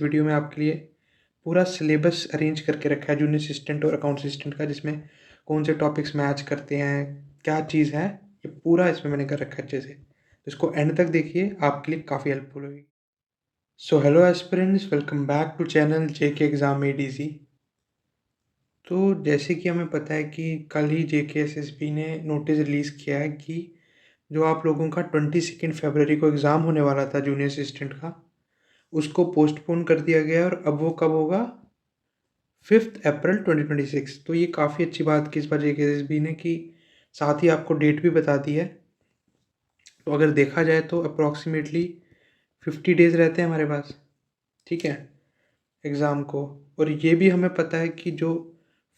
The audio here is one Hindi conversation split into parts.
वीडियो में आपके लिए पूरा सिलेबस अरेंज करके रखा है जूनियर असिस्टेंट और अकाउंट असिस्टेंट का, जिसमें कौन से टॉपिक्स मैच करते हैं, क्या चीज़ है, ये पूरा इसमें मैंने कर रखा है अच्छे से। तो इसको एंड तक देखिए, आपके लिए काफ़ी हेल्पफुल होगी। So hello aspirants, welcome back to channel JK exam made easy. तो जैसे कि हमें पता है कि कल ही जेके एसएसबी ने नोटिस रिलीज़ किया है कि जो आप लोगों का 22 फरवरी को एग्ज़ाम होने वाला था जूनियर असिस्टेंट का, उसको पोस्टपोन कर दिया गया है और अब वो कब होगा? 5 अप्रैल 2026। तो ये काफ़ी अच्छी बात की इस बार जेकेएसएसबी ने कि साथ ही आपको डेट भी बता दी है। तो अगर देखा जाए तो अप्रॉक्सीमेटली 50 डेज़ रहते हैं हमारे पास, ठीक है, एग्ज़ाम को। और ये भी हमें पता है कि जो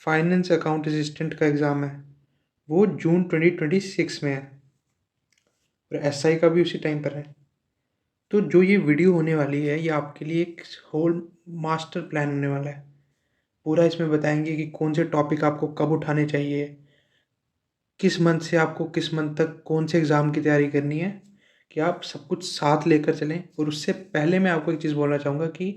फाइनेंस अकाउंट असिस्टेंट का एग्ज़ाम है वो जून 2026 में है और एसआई का भी उसी टाइम पर है। तो जो ये वीडियो होने वाली है, ये आपके लिए एक होल मास्टर प्लान होने वाला है। पूरा इसमें बताएंगे कि कौन से टॉपिक आपको कब उठाने चाहिए, किस मंथ से आपको किस मंथ तक कौन से एग्ज़ाम की तैयारी करनी है, कि आप सब कुछ साथ लेकर चलें। और उससे पहले मैं आपको एक चीज़ बोलना चाहूँगा कि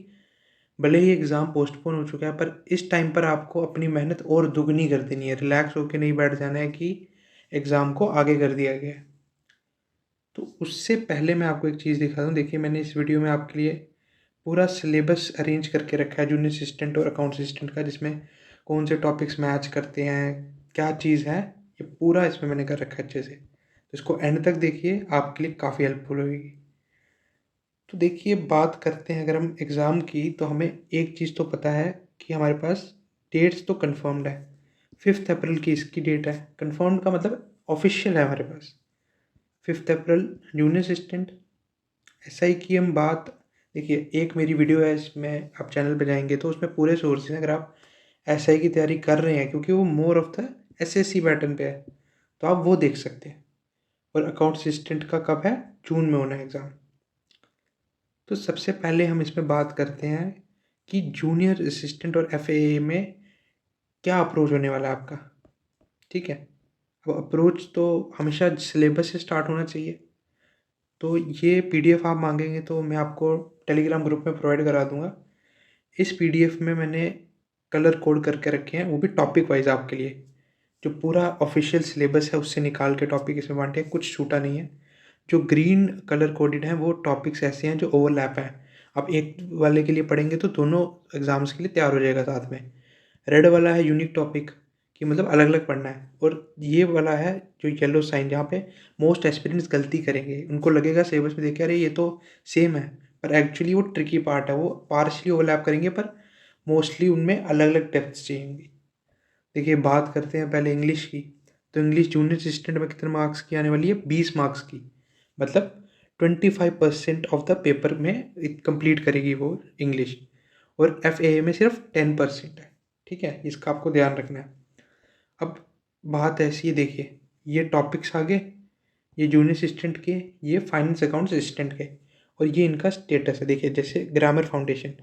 भले ही एग्ज़ाम पोस्टपोन हो चुका है, पर इस टाइम पर आपको अपनी मेहनत और दुगनी कर देनी है। रिलैक्स होकर नहीं बैठ जाना है कि एग्ज़ाम को आगे कर दिया गया है। तो उससे पहले मैं आपको एक चीज़ दिखा दूँ। देखिए, मैंने इस वीडियो में आपके लिए पूरा सिलेबस अरेंज करके रखा है जूनियर असिस्टेंट और अकाउंट असिस्टेंट का, जिसमें कौन से टॉपिक्स मैच करते हैं, क्या चीज़ है, ये पूरा इसमें मैंने कर रखा है अच्छे से। तो इसको एंड तक देखिए, आपके लिए काफ़ी हेल्पफुल होगी। तो देखिए, बात करते हैं अगर हम एग्ज़ाम की, तो हमें एक चीज़ तो पता है कि हमारे पास डेट्स तो कन्फर्म्ड है। 5 अप्रैल की इसकी डेट है। कन्फर्म्ड का मतलब ऑफिशियल है हमारे पास। 5 अप्रैल जूनियर असिस्टेंट। एसआई की हम बात, देखिए एक मेरी वीडियो है, इसमें आप चैनल पे जाएंगे तो उसमें पूरे सोर्सेज हैं। अगर आप एसआई की तैयारी कर रहे हैं, क्योंकि वो more of the assessee pattern पे है, तो आप वो देख सकते हैं। और अकाउंट असिस्टेंट का कब है? जून में होना है एग्ज़ाम। तो सबसे पहले हम इसमें बात करते हैं कि जूनियर असिस्टेंट और एफएए में क्या अप्रोच होने वाला है आपका, ठीक है। अब अप्रोच तो हमेशा सिलेबस से स्टार्ट होना चाहिए। तो ये पीडीएफ आप मांगेंगे तो मैं आपको टेलीग्राम ग्रुप में प्रोवाइड करा दूंगा। इस पीडीएफ में मैंने कलर कोड करके रखे हैं, वो भी टॉपिक वाइज आपके लिए। जो पूरा ऑफिशियल सिलेबस है उससे निकाल के टॉपिक इसमें बांटे हैं, कुछ छूटा नहीं है। जो ग्रीन कलर कोडेड हैं वो टॉपिक्स ऐसे हैं जो ओवरलैप हैं। आप एक वाले के लिए पढ़ेंगे तो दोनों एग्जाम्स के लिए तैयार हो जाएगा साथ में। रेड वाला है यूनिक टॉपिक, कि मतलब अलग अलग पढ़ना है। और ये वाला है जो येलो साइन, जहाँ पे मोस्ट एस्पिरेंट्स गलती करेंगे, उनको लगेगा सिलेबस में देख के अरे ये तो सेम है, पर एक्चुअली वो ट्रिकी पार्ट है। वो पार्शली ओवरलैप करेंगे पर मोस्टली उनमें अलग अलग डेप्थ्स चाहिए। देखिए, बात करते हैं पहले इंग्लिश की। तो इंग्लिश जूनियर असिस्टेंट में कितने मार्क्स की आने वाली है? 20 मार्क्स की। मतलब 25% ऑफ द पेपर में कंप्लीट करेगी वो इंग्लिश। और एफ में सिर्फ 10% है, ठीक है, इसका आपको ध्यान रखना है। अब बात ऐसी है, देखिए ये टॉपिक्स आगे, ये जूनियर असिस्टेंट के, ये फाइनेंस अकाउंट्स असिस्टेंट के, और ये इनका स्टेटस है। देखिए, जैसे ग्रामर फाउंडेशन,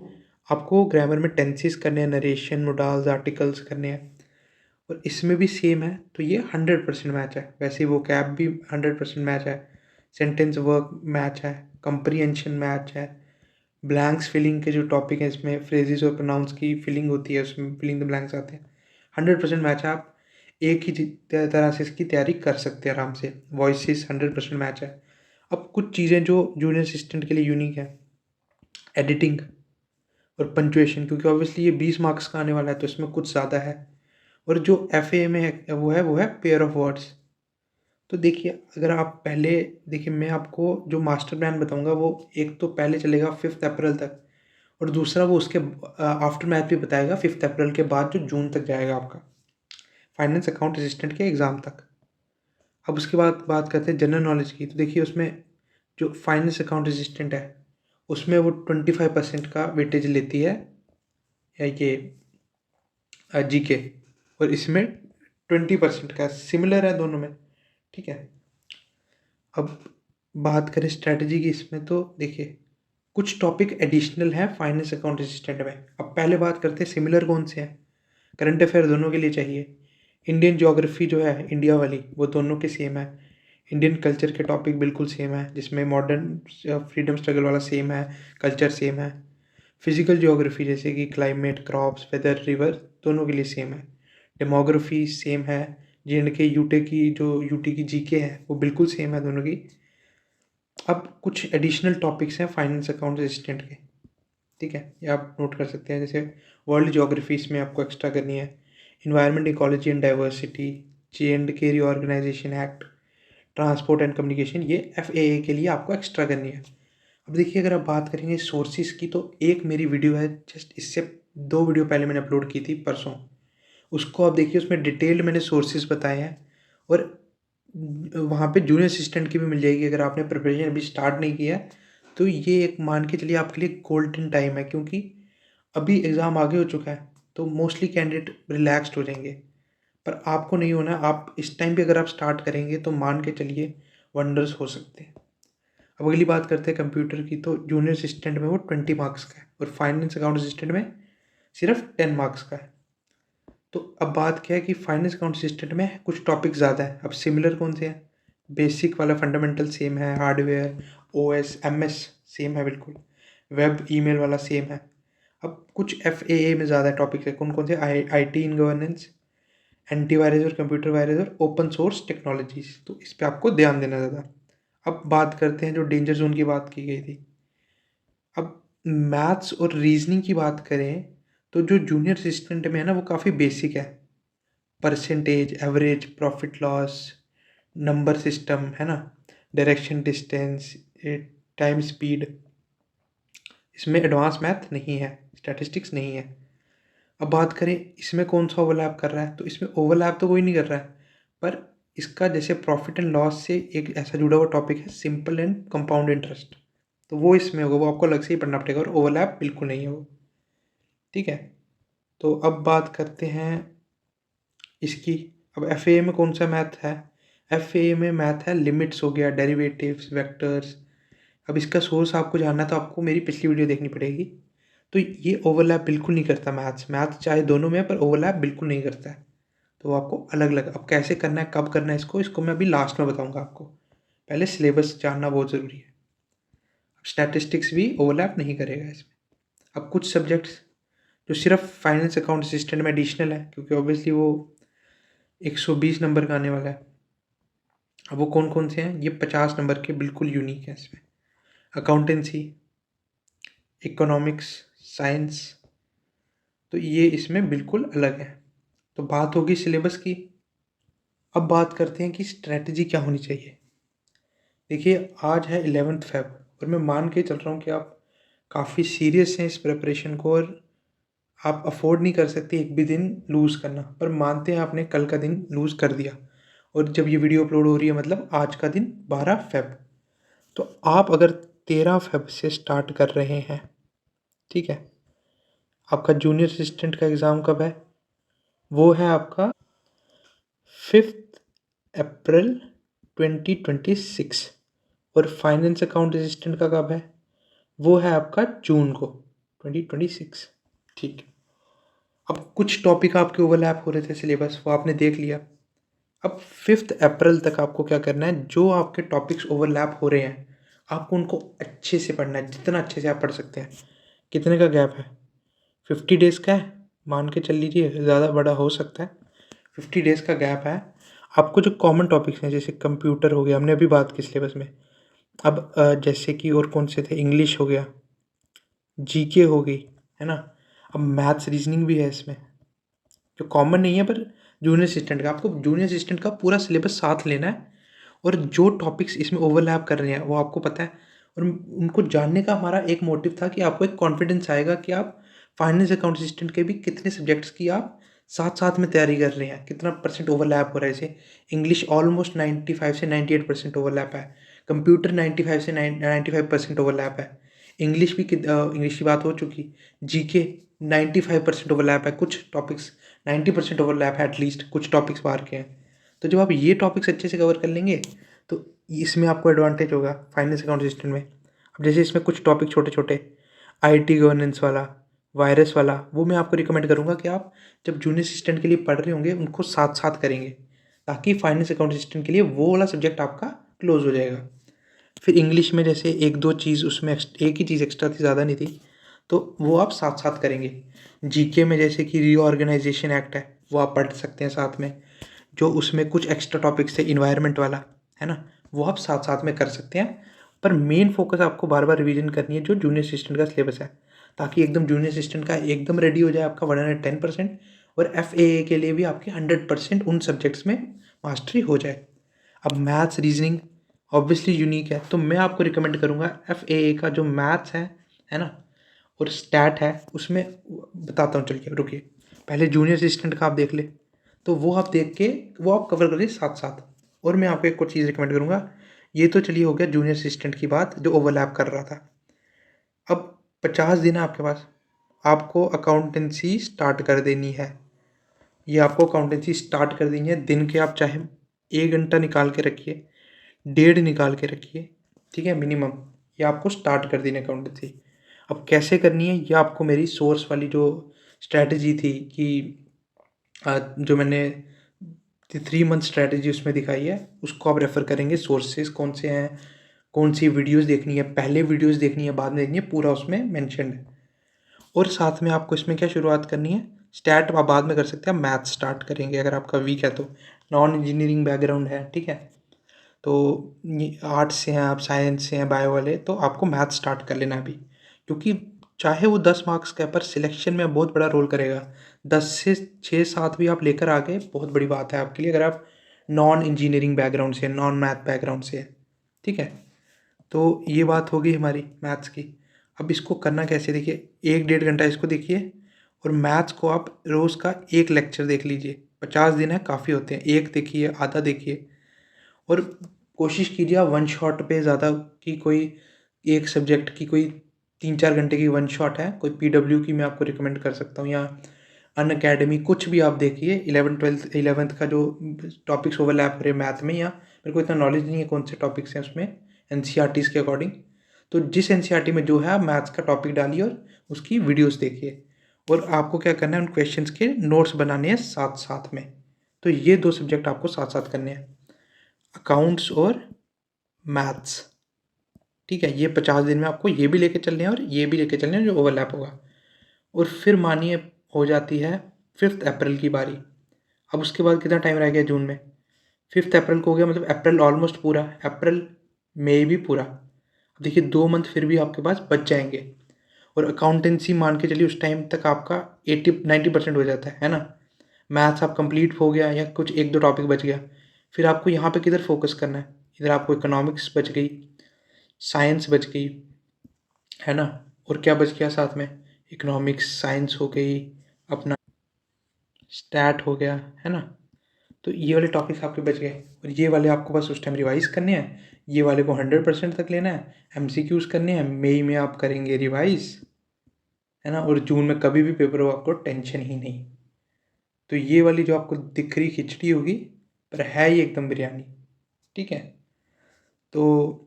आपको ग्रामर में टेंसेस करने हैं, नरेशन, मोडाल्स, आर्टिकल्स करने हैं, और इसमें भी सेम है। तो ये 100% मैच है। वैसे वो कैब भी 100% मैच है। सेंटेंस वर्क मैच है, कंप्रीहेंशन मैच है, ब्लैंक्स फिलिंग के जो टॉपिक हैं, इसमें फ्रेजेस और प्रोनाउंस की फिलिंग होती है, उसमें फिलिंग द ब्लैंक्स आते हैं। 100% मैच है। आप एक ही तरह से इसकी तैयारी कर सकते हैं आराम से। वॉइसेस 100% मैच है। अब कुछ चीज़ें जो जूनियर असिस्टेंट के लिए यूनिक है, एडिटिंग और पंचुएशन, क्योंकि ऑब्वियसली ये 20 मार्क्स का आने वाला है तो इसमें कुछ ज़्यादा है। और जो एफ में है वो है पेयर ऑफ वर्ड्स। तो देखिए, अगर आप पहले, देखिए मैं आपको जो मास्टर प्लान बताऊंगा वो एक तो पहले चलेगा 5 अप्रैल तक, और दूसरा वो उसके आफ्टर मैथ भी बताएगा 5 अप्रैल के बाद, जो जून तक जाएगा आपका फाइनेंस अकाउंट असिस्टेंट के एग्ज़ाम तक। अब उसके बाद बात करते हैं जनरल नॉलेज की। तो देखिए, उसमें जो फाइनेंस अकाउंट असिस्टेंट है उसमें वो 25% का वेटेज लेती है, या ये जीके, और इसमें 20% का, सिमिलर है दोनों में, ठीक है। अब बात करें स्ट्रैटेजी की इसमें, तो देखिए कुछ टॉपिक एडिशनल है फाइनेंस अकाउंट असिस्टेंट में। अब पहले बात करते हैं सिमिलर कौन से हैं। करंट अफेयर दोनों के लिए चाहिए। इंडियन ज्योग्राफी जो है इंडिया वाली, वो दोनों के सेम है। इंडियन कल्चर के टॉपिक बिल्कुल सेम है, जिसमें मॉडर्न फ्रीडम स्ट्रगल वाला सेम है, कल्चर सेम है। फिजिकल ज्योग्राफी जैसे कि क्लाइमेट, क्रॉप्स, वेदर, रिवर, दोनों के लिए सेम है। डेमोग्राफी सेम है। जे यूटे की जो यूटी की जीके है वो बिल्कुल सेम है दोनों की। अब कुछ एडिशनल टॉपिक्स हैं फाइनेंस अकाउंट असिस्टेंट के, ठीक है, ये आप नोट कर सकते हैं। जैसे वर्ल्ड ज्योग्राफी इसमें आपको एक्स्ट्रा करनी है, environment, ecology and diversity, J&K reorganisation act, transport and communication, ये FAA के लिए आपको एक्स्ट्रा करनी है। अब देखिए अगर आप बात करेंगे सोर्सेज की, तो एक मेरी वीडियो है जस्ट इससे 2 वीडियो पहले मैंने अपलोड की थी परसों, उसको आप देखिए, उसमें डिटेल्ड मैंने सोर्सेज बताए हैं। और वहाँ पे जूनियर असिस्टेंट की भी मिल जाएगी। अगर आपने प्रिपरेशन अभी स्टार्ट नहीं किया है तो ये एक मान के चलिए आपके लिए गोल्डन टाइम है, क्योंकि अभी एग्ज़ाम आगे हो चुका है तो मोस्टली कैंडिडेट रिलैक्स्ड हो जाएंगे। पर आपको नहीं होना, आप इस टाइम पे अगर आप स्टार्ट करेंगे तो मान के चलिए वंडर्स हो सकते हैं। अब अगली बात करते हैं कंप्यूटर की, तो जूनियर असिस्टेंट में वो 20 मार्क्स का है और फाइनेंस अकाउंट असिस्टेंट में सिर्फ 10 मार्क्स का है। तो अब बात क्या है कि फाइनेंस अकाउंट असिस्टेंट में कुछ टॉपिक ज़्यादा है। अब सिमिलर कौन से हैं? बेसिक वाला फंडामेंटल सेम है, हार्डवेयर, OS, MS सेम है बिल्कुल, वेब ईमेल वाला सेम है। अब कुछ FAA में ज़्यादा टॉपिक्स है। कौन कौन से? IT इन गवर्नेंस, एंटीवायरस और कंप्यूटर वायरस और ओपन सोर्स टेक्नोलॉजीज, तो इस पर आपको ध्यान देना ज़्यादा। अब बात करते हैं जो डेंजर जोन की बात की गई थी। अब मैथ्स और रीजनिंग की बात करें तो जो जूनियर असिस्टेंट में है ना वो काफ़ी बेसिक है। Percentage, average, profit loss, number system है ना, डायरेक्शन, डिस्टेंस, टाइम, स्पीड, इसमें एडवांस मैथ नहीं है, स्टैटिस्टिक्स नहीं है। अब बात करें इसमें कौन सा ओवरलैप कर रहा है, तो इसमें ओवरलैप तो कोई नहीं कर रहा है, पर इसका जैसे प्रॉफिट एंड लॉस से एक ऐसा जुड़ा हुआ टॉपिक है सिंपल एंड कंपाउंड इंटरेस्ट, तो वो इसमें होगा, वो आपको अलग से ही पढ़ना पड़ेगा और ओवरलैप बिल्कुल नहीं है वो, ठीक है। तो अब बात करते हैं इसकी। अब FAA में कौन सा मैथ है? FAA में मैथ है लिमिट्स हो गया, डेरिवेटिव्स, वेक्टर्स। अब इसका सोर्स आपको जानना है तो आपको मेरी पिछली वीडियो देखनी पड़ेगी। तो ये ओवरलैप बिल्कुल नहीं करता मैथ चाहे दोनों में है, पर ओवरलैप बिल्कुल नहीं करता है। तो आपको अलग अलग, अब कैसे करना है, कब करना है इसको मैं अभी लास्ट में बताऊंगा आपको। पहले सिलेबस जानना बहुत ज़रूरी है। अब स्टैटिस्टिक्स भी ओवरलैप नहीं करेगा इसमें। अब कुछ सब्जेक्ट्स जो सिर्फ फाइनेंस अकाउंट असिस्टेंट में एडिशनल है, क्योंकि ऑब्वियसली वो 120 नंबर का आने वाला है। अब वो कौन कौन से हैं? ये 50 नंबर के बिल्कुल यूनिक हैं इसमें। अकाउंटेंसी, इकोनॉमिक्स, साइंस, तो ये इसमें बिल्कुल अलग है। तो बात होगी सिलेबस की। अब बात करते हैं कि स्ट्रैटेजी क्या होनी चाहिए। देखिए आज है 11 फेब और मैं मान के चल रहा हूँ कि आप काफ़ी सीरियस हैं इस प्रिपरेशन को और आप अफोर्ड नहीं कर सकते एक भी दिन लूज़ करना, पर मानते हैं आपने कल का दिन लूज़ कर दिया और जब ये वीडियो अपलोड हो रही है मतलब आज का दिन 12 फेब, तो आप अगर 13 फेब से स्टार्ट कर रहे हैं, ठीक है, आपका जूनियर असिस्टेंट का एग्ज़ाम कब है? वो है आपका 5 अप्रैल 2026 और फाइनेंस अकाउंट असिस्टेंट का कब है? वो है आपका जून को 2026, ठीक है। अब कुछ टॉपिक आपके ओवरलैप हो रहे थे सिलेबस, वो आपने देख लिया। अब 5 अप्रैल तक आपको क्या करना है, जो आपके टॉपिक्स ओवरलैप हो रहे हैं आपको उनको अच्छे से पढ़ना है, जितना अच्छे से आप पढ़ सकते हैं। कितने का गैप है? 50 डेज़ का है, मान के चल लीजिए, ज़्यादा बड़ा हो सकता है। 50 डेज़ का गैप है। आपको जो कॉमन टॉपिक्स हैं जैसे कंप्यूटर हो गया, हमने अभी बात की सिलेबस में। अब जैसे कि और कौन से थे, इंग्लिश हो गया, GK हो गई, है ना। अब मैथ्स रीजनिंग भी है इसमें, जो कॉमन नहीं है पर जूनियर असिस्टेंट का, आपको जूनियर असिस्टेंट का पूरा सिलेबस साथ लेना है और जो टॉपिक्स इसमें ओवरलैप कर रहे हैं वो आपको पता है। और उनको जानने का हमारा एक मोटिव था कि आपको एक कॉन्फिडेंस आएगा कि आप फाइनेंस अकाउंट असिस्टेंट के भी कितने सब्जेक्ट्स की आप साथ साथ में तैयारी कर रहे हैं, कितना परसेंट ओवरलैप हो रहा है। जैसे इंग्लिश ऑलमोस्ट 95 से 98% ओवरलैप है, कंप्यूटर 95 से 95% ओवरलैप है, इंग्लिश भी इंग्लिश की बात हो चुकी, GK 95% ओवरलैप है, कुछ टॉपिक्स 90% ओवरलैप है, एटलीस्ट कुछ टॉपिक्स बाहर के हैं। तो जब आप ये टॉपिक्स अच्छे से कवर कर लेंगे तो इसमें आपको एडवांटेज होगा फाइनेंस अकाउंट असिस्टेंट में। अब जैसे इसमें कुछ टॉपिक छोटे छोटे, IT गवर्नेंस वाला, वायरस वाला, वो मैं आपको रिकमेंड करूँगा कि आप जब जूनियर असिस्टेंट के लिए पढ़ रहे होंगे उनको साथ साथ करेंगे, ताकि फाइनेंस अकाउंट असिस्टेंट के लिए वो वाला सब्जेक्ट आपका क्लोज हो जाएगा। फिर इंग्लिश में जैसे एक दो चीज़ उसमें एक ही चीज़ एक्स्ट्रा थी, ज़्यादा नहीं थी, तो वो आप साथ साथ करेंगे। जीके में जैसे कि रीऑर्गेनाइजेशन एक्ट है, वो आप पढ़ सकते हैं साथ में। जो उसमें कुछ एक्स्ट्रा टॉपिक्स है इन्वायरमेंट वाला, है ना, वो आप साथ साथ में कर सकते हैं। पर मेन फोकस आपको बार बार रिवीजन करनी है जो जूनियर असिस्टेंट का सिलेबस है, ताकि एकदम जूनियर असिस्टेंट का एकदम रेडी हो जाए आपका 110%, और FAA के लिए भी आपकी 100% उन सब्जेक्ट्स में मास्टरी हो जाए। अब मैथ्स रीजनिंग ऑब्वियसली यूनिक है, तो मैं आपको रिकमेंड करूँगा FAA का जो मैथ्स है ना, और स्टैट है, उसमें बताता हूँ, चलिए रुकिए। पहले जूनियर असिस्टेंट का आप देख ले, तो वो आप देख के वो आप कवर करिए साथ साथ। और मैं आपको एक और चीज़ रिकमेंड करूँगा, ये तो चलिए हो गया जूनियर असिस्टेंट की बात जो ओवरलैप कर रहा था। अब 50 दिन है आपके पास, आपको अकाउंटेंसी स्टार्ट कर देनी है। ये आपको अकाउंटेंसी स्टार्ट कर देनी है। दिन के आप चाहे 1 घंटा निकाल के रखिए, 1.5 निकाल के रखिए, ठीक है, मिनिमम। ये आपको स्टार्ट कर देनी है अकाउंटेंसी। अब कैसे करनी है, ये आपको मेरी सोर्स वाली जो स्ट्रैटेजी थी कि जो मैंने 3 मंथ स्ट्रैटेजी उसमें दिखाई है, उसको आप रेफ़र करेंगे। सोर्सेज कौन से हैं, कौन सी वीडियोस देखनी है, पहले वीडियोस देखनी है, बाद में देखनी है, पूरा उसमें मेंशन्ड है। और साथ में आपको इसमें क्या शुरुआत करनी है, स्टैट आप बाद में कर सकते हैं, मैथ स्टार्ट करेंगे अगर आपका वीक है तो। नॉन इंजीनियरिंग बैकग्राउंड है, ठीक है, तो आर्ट्स से हैं आप, साइंस से हैं, बायो वाले, तो आपको मैथ स्टार्ट कर लेना अभी। क्योंकि चाहे वो 10 मार्क्स का है, पर सिलेक्शन में बहुत बड़ा रोल करेगा। 10 से 6-7 भी आप लेकर आ गए, बहुत बड़ी बात है आपके लिए, अगर आप नॉन इंजीनियरिंग बैकग्राउंड से, नॉन मैथ बैकग्राउंड से है, ठीक है। तो ये बात होगी हमारी मैथ्स की। अब इसको करना कैसे, देखिए 1-1.5 घंटा इसको देखिए, और मैथ्स को आप रोज़ का एक लेक्चर देख लीजिए। 50 दिन है, काफ़ी होते हैं, एक देखिए, आधा देखिए। और कोशिश कीजिए आप वन शॉट पे ज़्यादा, कि कोई एक सब्जेक्ट की कोई 3-4 घंटे की वन शॉट है, कोई PW की मैं आपको रिकमेंड कर सकता हूँ, या अनअकैडमी, कुछ भी आप देखिए। 11th का जो टॉपिक्स ओवरलैप हो रहे मैथ में, या मेरे को इतना नॉलेज नहीं है कौन से टॉपिक्स हैं उसमें NCERTs के अकॉर्डिंग, तो जिस NCERT में जो है आप मैथ्स का टॉपिक डालिए और उसकी वीडियोस देखिए। और आपको क्या करना है, उन क्वेश्चंस के नोट्स बनाने हैं साथ साथ में। तो ये 2 सब्जेक्ट आपको साथ साथ करने हैं, अकाउंट्स और मैथ्स, ठीक है। ये 50 दिन में आपको ये भी लेके चलने हैं और ये भी लेके चलने हैं जो ओवरलैप होगा। और फिर मानिए हो जाती है 5 अप्रैल की बारी। अब उसके बाद कितना टाइम रह गया जून में, 5 अप्रैल को हो गया, मतलब अप्रैल ऑलमोस्ट पूरा, अप्रैल मई भी पूरा। अब देखिए 2 मंथ फिर भी आपके पास बच जाएंगे। और अकाउंटेंसी मान के चलिए उस टाइम तक आपका 80-90% हो जाता है ना। मैथ्स आप कंप्लीट हो गया, या कुछ 1-2 टॉपिक बच गया। फिर आपको यहाँ पे किधर फोकस करना है, इधर आपको इकोनॉमिक्स बच गई, साइंस बच गई, है ना। और क्या बच गया साथ में, इकोनॉमिक्स, साइंस हो गई, अपना स्टैट हो गया, है ना। तो ये वाले टॉपिक्स आपके बच गए, और ये वाले आपको बस उस टाइम रिवाइज करने हैं। ये वाले को 100% तक लेना है, MCQs करने हैं, मई में आप करेंगे रिवाइज, है ना। और जून में कभी भी पेपर हो, आपको टेंशन ही नहीं। तो ये वाली जो आपको दिख रही खिचड़ी होगी, पर है ये एकदम बिरयानी, ठीक है। तो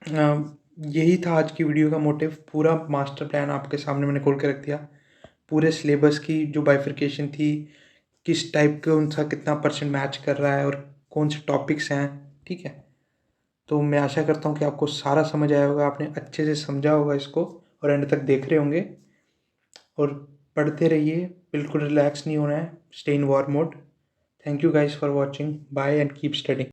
यही था आज की वीडियो का मोटिव। पूरा मास्टर प्लान आपके सामने मैंने खोल के रख दिया। पूरे सिलेबस की जो बाइफरकेशन थी, किस टाइप का उनका कितना परसेंट मैच कर रहा है, और कौन से टॉपिक्स हैं, ठीक है। तो मैं आशा करता हूँ कि आपको सारा समझ आया होगा, आपने अच्छे से समझा होगा इसको, और एंड तक देख रहे होंगे। और पढ़ते रहिए, बिल्कुल रिलैक्स नहीं होना है, stay in war mode. Thank you guys for watching, bye and keep studying.